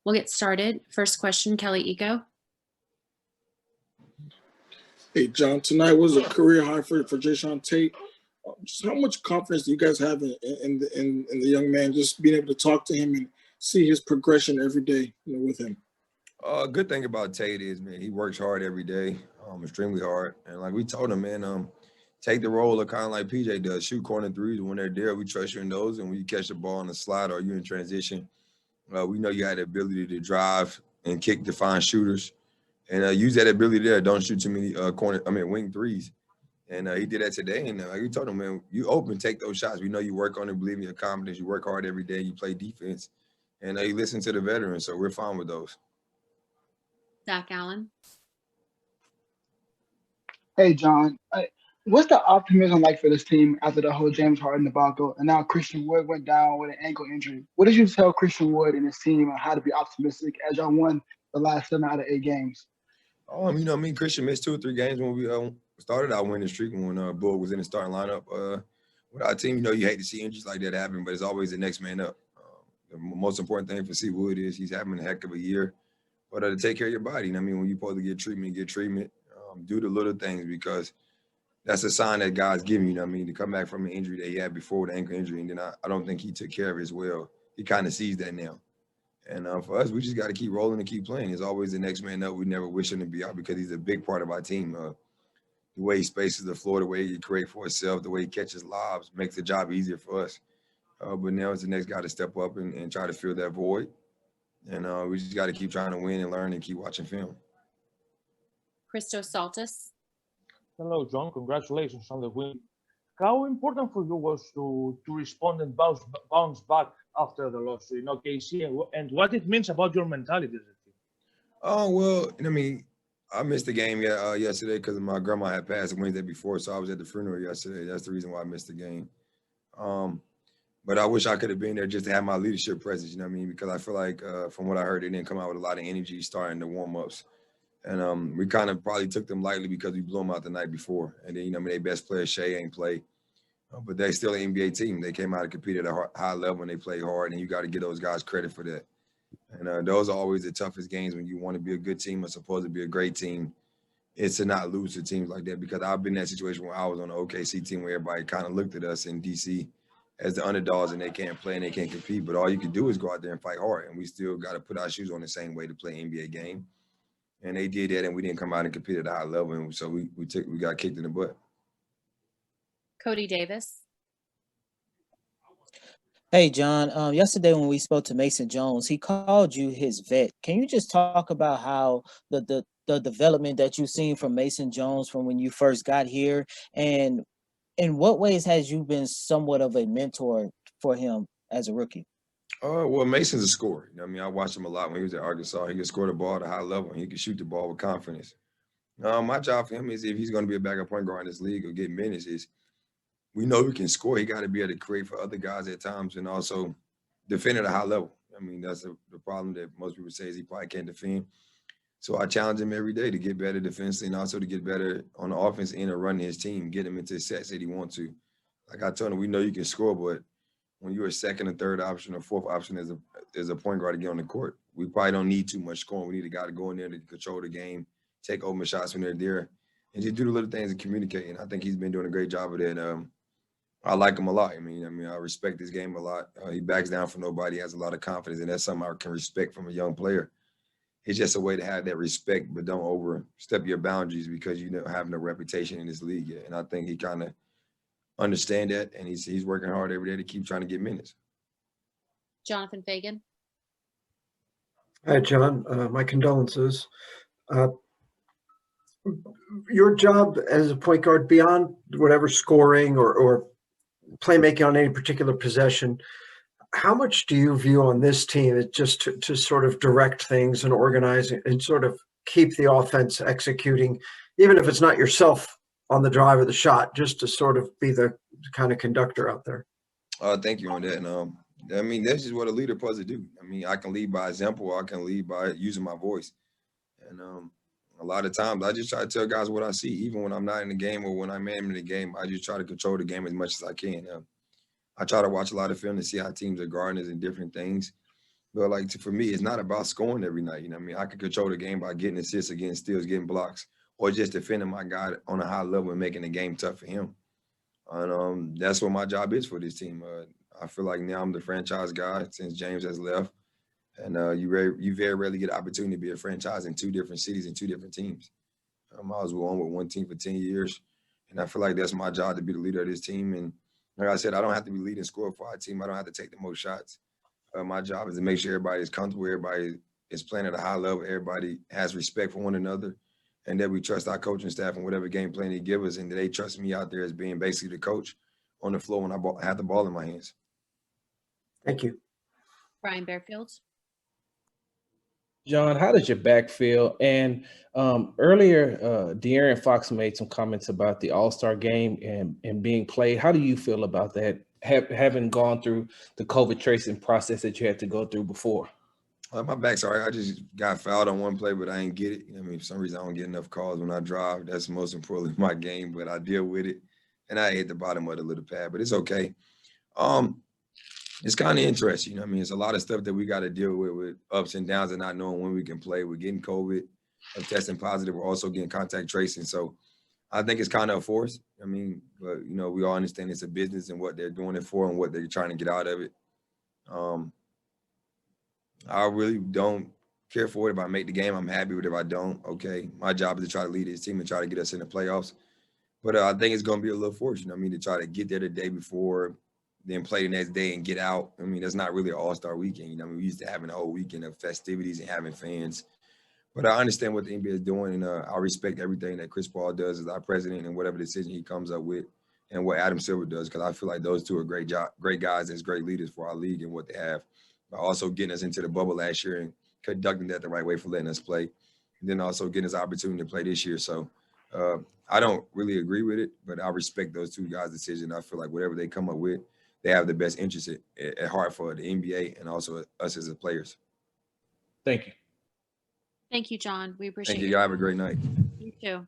We'll get started. First question, Kelly Eco. Hey, John, tonight was a career high for Jae'Sean Tate. Just how much confidence do you guys have in the young man, just being able to talk to him and see his progression every day, with him? Good thing about Tate is, man, he works hard every day, extremely hard. And like we told him, man, take the role of kind of like PJ does, shoot corner threes. When they're there, we trust you in those. And when you catch the ball on the slide or you're in transition, we know you had the ability to drive and kick to find shooters. And use that ability there. Don't shoot too many wing threes. And he did that today. And like we told him, man, you open, take those shots. We know you work on it, believe in your confidence. You work hard every day. You play defense. And you listen to the veterans. So we're fine with those. Zach Allen. Hey, John. What's the optimism like for this team after the whole James Harden debacle and now Christian Wood went down with an ankle injury? What did you tell Christian Wood and his team on how to be optimistic as y'all won the last 7 out of 8 games? Me and Christian missed 2 or 3 games when we started our winning streak when Bull was in the starting lineup. With our team, you hate to see injuries like that happen, but it's always the next man up. The most important thing for C. Wood is he's having a heck of a year. But to take care of your body, when you're supposed to get treatment. Do the little things because that's a sign that God's giving you. To come back from an injury that he had before, the ankle injury, and then I don't think he took care of it as well. He kind of sees that now. And for us, we just got to keep rolling and keep playing. He's always the next man up. We never wish him to be out because he's a big part of our team. The way he spaces the floor, the way he creates for himself, the way he catches lobs makes the job easier for us. But now it's the next guy to step up and try to fill that void. And we just got to keep trying to win and learn and keep watching film. Christos Saltis. Hello, John. Congratulations on the win. How important for you was to respond and bounce back after the loss in OKC and what it means about your mentality as a team? Oh, well, I missed the game yesterday because my grandma had passed the Wednesday before, so I was at the funeral yesterday. That's the reason why I missed the game. But I wish I could have been there just to have my leadership presence, because I feel like from what I heard, they didn't come out with a lot of energy starting the warm-ups. And we kind of probably took them lightly because we blew them out the night before. And then, their best player, Shea, ain't played. But they're still an NBA team. They came out and competed at a high level and they played hard, and you got to give those guys credit for that. And those are always the toughest games when you want to be a good team or supposed to be a great team. It's to not lose to teams like that because I've been in that situation where I was on the OKC team where everybody kind of looked at us in D.C. as the underdogs and they can't play and they can't compete. But all you can do is go out there and fight hard, and we still got to put our shoes on the same way to play an NBA game. And they did that, and we didn't come out and compete at a high level, and so we got kicked in the butt. Cody Davis. Hey, John. Yesterday when we spoke to Mason Jones, he called you his vet. Can you just talk about how the development that you've seen from Mason Jones from when you first got here, and in what ways has you been somewhat of a mentor for him as a rookie? Well, Mason's a scorer. I watched him a lot when he was at Arkansas. He could score the ball at a high level, and he could shoot the ball with confidence. My job for him is if he's going to be a backup point guard in this league or get minutes is we know he can score. He got to be able to create for other guys at times and also defend at a high level. That's the problem that most people say is he probably can't defend. So I challenge him every day to get better defensively and also to get better on the offense end of running his team, get him into sets that he wants to. Like I told him, we know you can score, but when you're a second or third option or fourth option as a point guard to get on the court, we probably don't need too much scoring. We need a guy to go in there to control the game, take open shots when they're there, and just do the little things and communicate. And I think he's been doing a great job of that. I like him a lot. I respect his game a lot. He backs down for nobody. He has a lot of confidence, and that's something I can respect from a young player. It's just a way to have that respect, but don't overstep your boundaries because you don't have no reputation in this league yet. And I think he kind of understand that, and he's working hard every day to keep trying to get minutes. Jonathan Fagan. Hi, John. My condolences. Your job as a point guard, beyond whatever scoring or playmaking on any particular possession, how much do you view on this team is just to sort of direct things and organize and sort of keep the offense executing, even if it's not yourself on the drive or the shot, just to sort of be the kind of conductor out there? Thank you on that. And that's just what a leader supposed to do. I can lead by example, or I can lead by using my voice. And a lot of times I just try to tell guys what I see, even when I'm not in the game or when I'm in the game. I just try to control the game as much as I can. I try to watch a lot of film to see how teams are guarding us and different things. But like for me, it's not about scoring every night. You know what I mean? I can control the game by getting assists, getting steals, getting blocks, or just defending my guy on a high level and making the game tough for him. And that's what my job is for this team. I feel like now I'm the franchise guy since James has left. And you very rarely get an opportunity to be a franchise in 2 different cities and 2 different teams. I was on with one team for 10 years. And I feel like that's my job to be the leader of this team. And like I said, I don't have to be leading scorer for our team. I don't have to take the most shots. My job is to make sure everybody is comfortable, everybody is playing at a high level, everybody has respect for one another, and that we trust our coaching staff and whatever game plan they give us, and that they trust me out there as being basically the coach on the floor when I have the ball in my hands. Thank you. Brian Bearfield. John, how does your back feel? And earlier, De'Aaron Fox made some comments about the AllStar game and being played. How do you feel about that, having gone through the COVID tracing process that you had to go through before? My back's all right. I just got fouled on one play, but I ain't get it. I mean, for some reason, I don't get enough calls when I drive. That's most importantly my game, but I deal with it. And I hit the bottom of the little pad, but it's okay. It's kind of interesting. You know what I mean? It's a lot of stuff that we got to deal with ups and downs and not knowing when we can play. We're getting COVID, testing positive. We're also getting contact tracing. So I think it's kind of a force. I mean, but, you know, we all understand it's a business and what they're doing it for and what they're trying to get out of it. I really don't care for it. If I make the game, I'm happy with it. If I don't, okay. My job is to try to lead this team and try to get us in the playoffs. But I think it's going to be a little force, you know what I mean, to try to get there the day before, then play the next day and get out. I mean, that's not really an all-star weekend. You know, I mean, we used to having a whole weekend of festivities and having fans. But I understand what the NBA is doing, and I respect everything that Chris Paul does as our president and whatever decision he comes up with, and what Adam Silver does, because I feel like those two are great guys and great leaders for our league and what they have. But also getting us into the bubble last year and conducting that the right way for letting us play, and then also getting us the opportunity to play this year. So I don't really agree with it, but I respect those two guys' decision. I feel like whatever they come up with, they have the best interest at heart for the NBA and also us as the players. Thank you. Thank you, John. We appreciate Thank you. it. Y'all have a great night. You too.